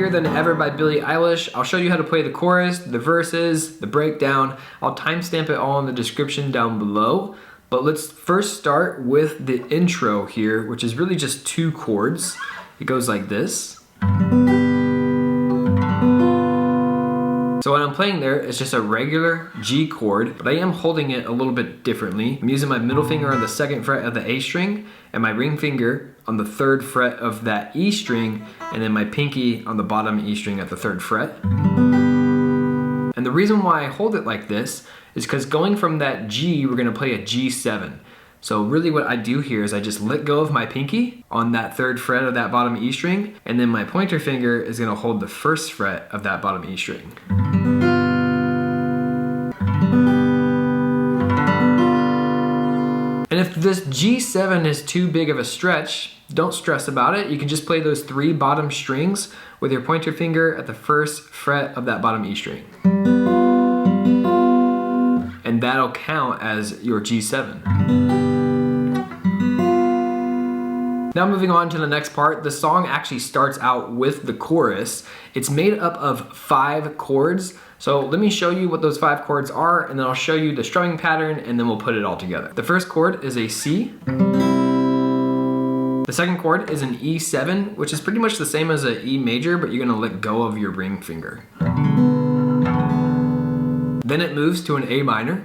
Happier Than Ever by Billie Eilish. I'll show you how to play the chorus, the verses, the breakdown. I'll timestamp it all in the description down below. But let's first start with the intro here, which is really just 2 chords. It goes like this. So what I'm playing there is just a regular G chord, but I am holding it a little bit differently. I'm using my middle finger on the 2nd fret of the A string and my ring finger on the 3rd fret of that E string, and then my pinky on the bottom E string at the 3rd fret. And the reason why I hold it like this is because going from that G, we're gonna play a G7. So really what I do here is I just let go of my pinky on that 3rd fret of that bottom E string, and then my pointer finger is gonna hold the 1st fret of that bottom E string. And if this G7 is too big of a stretch, don't stress about it. You can just play those 3 bottom strings with your pointer finger at the 1st fret of that bottom E string. And that'll count as your G7. Now moving on to the next part, the song actually starts out with the chorus. It's made up of 5 chords. So let me show you what those 5 chords are, and then I'll show you the strumming pattern, and then we'll put it all together. The first chord is a C. The second chord is an E7, which is pretty much the same as an E major, but you're gonna let go of your ring finger. Then it moves to an A minor.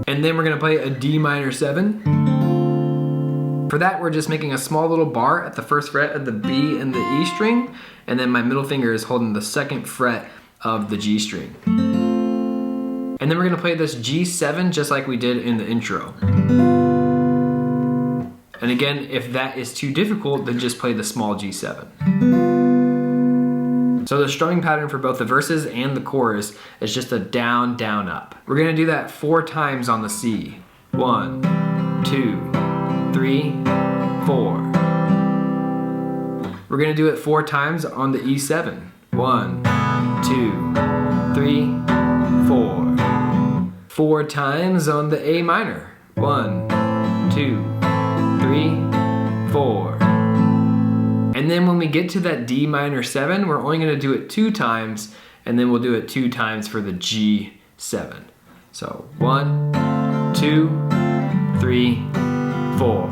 And then we're gonna play a D minor 7. For that, we're just making a small little bar at the 1st fret of the B and the E string, and then my middle finger is holding the 2nd fret of the G string. And then we're gonna play this G7 just like we did in the intro. And again, if that is too difficult, then just play the small G7. So the strumming pattern for both the verses and the chorus is just a down, down, up. We're gonna do that 4 times on the C. 1, 2, 3, 4. We're gonna do it 4 times on the E7. 1, 2, 3, 4. 4 times on the A minor. 1, 2, 3, 4. And then when we get to that D minor 7, we're only gonna do it 2 times, and then we'll do it 2 times for the G7. So 1, 2, 3, 4.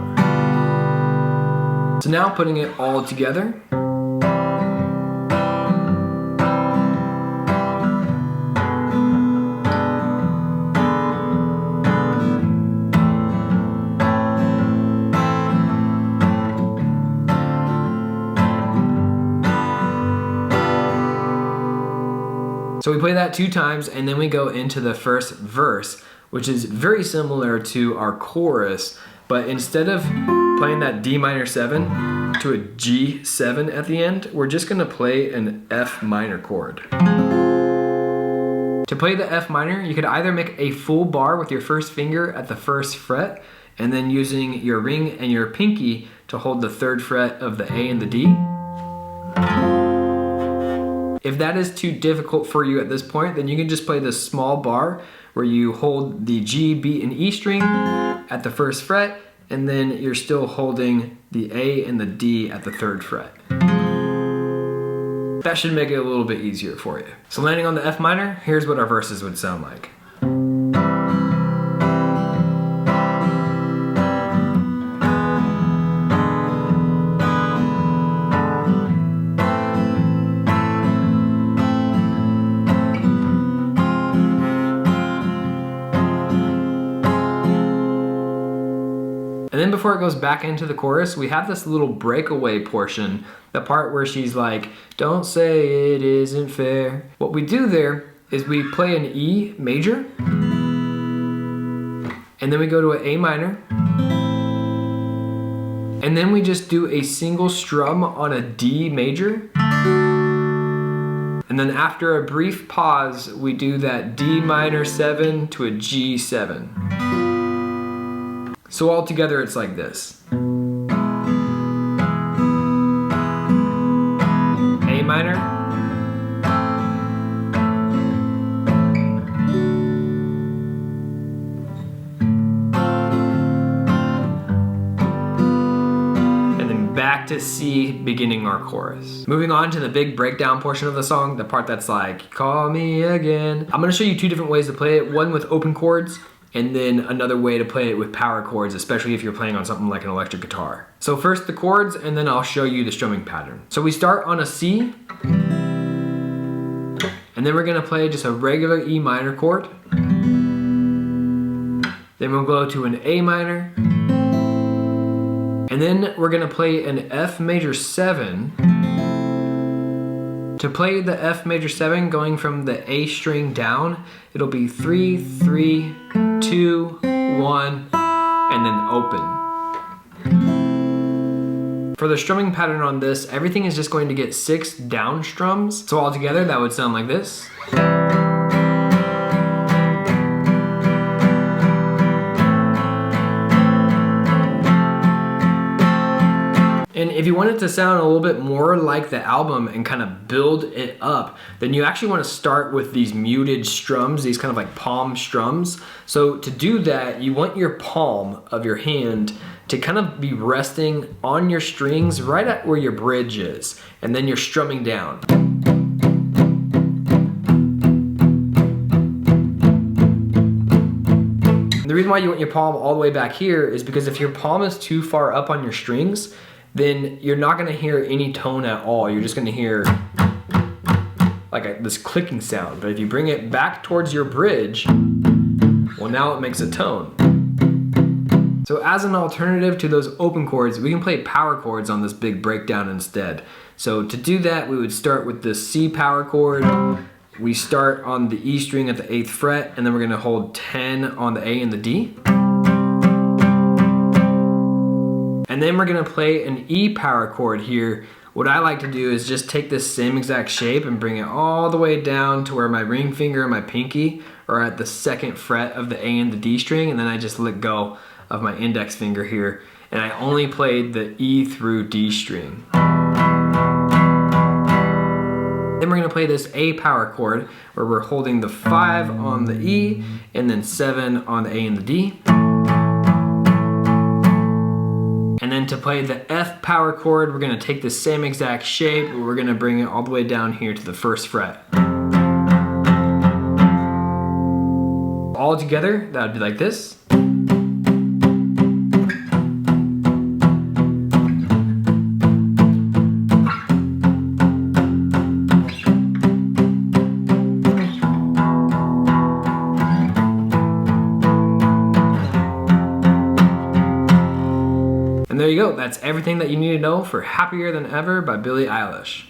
So now putting it all together. So we play that 2 times, and then we go into the first verse, which is very similar to our chorus, but instead of playing that D minor 7 to a G7 at the end, we're just gonna play an F minor chord. To play the F minor, you could either make a full bar with your 1st finger at the 1st fret, and then using your ring and your pinky to hold the 3rd fret of the A and the D. If that is too difficult for you at this point, then you can just play this small bar where you hold the G, B, and E string at the 1st fret, and then you're still holding the A and the D at the 3rd fret. That should make it a little bit easier for you. So landing on the F minor, here's what our verses would sound like. And then before it goes back into the chorus, we have this little breakaway portion, the part where she's like, "Don't say it isn't fair." What we do there is we play an E major, and then we go to an A minor, and then we just do a single strum on a D major, and then after a brief pause, we do that D minor 7 to a G7. So all together it's like this. A minor, to C beginning our chorus. Moving on to the big breakdown portion of the song, the part that's like, call me again. I'm gonna show you two different ways to play it, one with open chords, and then another way to play it with power chords, especially if you're playing on something like an electric guitar. So first the chords, and then I'll show you the strumming pattern. So we start on a C, and then we're gonna play just a regular E minor chord. Then we'll go to an A minor, and then we're gonna play an F major 7. To play the F major 7 going from the A string down, it'll be 3, 3, 2, 1, and then open. For the strumming pattern on this, everything is just going to get 6 down strums. So all together, that would sound like this. And if you want it to sound a little bit more like the album and kind of build it up, then you actually want to start with these muted strums, these kind of like palm strums. So to do that, you want your palm of your hand to kind of be resting on your strings right at where your bridge is, and then you're strumming down. The reason why you want your palm all the way back here is because if your palm is too far up on your strings, then you're not gonna hear any tone at all. You're just gonna hear like this clicking sound. But if you bring it back towards your bridge, well, now it makes a tone. So as an alternative to those open chords, we can play power chords on this big breakdown instead. So to do that, we would start with the C power chord. We start on the E string at the 8th fret, and then we're gonna hold 10 on the A and the D. And then we're gonna play an E power chord here. What I like to do is just take this same exact shape and bring it all the way down to where my ring finger and my pinky are at the 2nd fret of the A and the D string, and then I just let go of my index finger here, and I only played the E through D string. Then we're gonna play this A power chord where we're holding the 5 on the E and then 7 on the A and the D. And then to play the F power chord, we're gonna take the same exact shape, but we're gonna bring it all the way down here to the 1st fret. All together, that would be like this. And there you go, that's everything that you need to know for Happier Than Ever by Billie Eilish.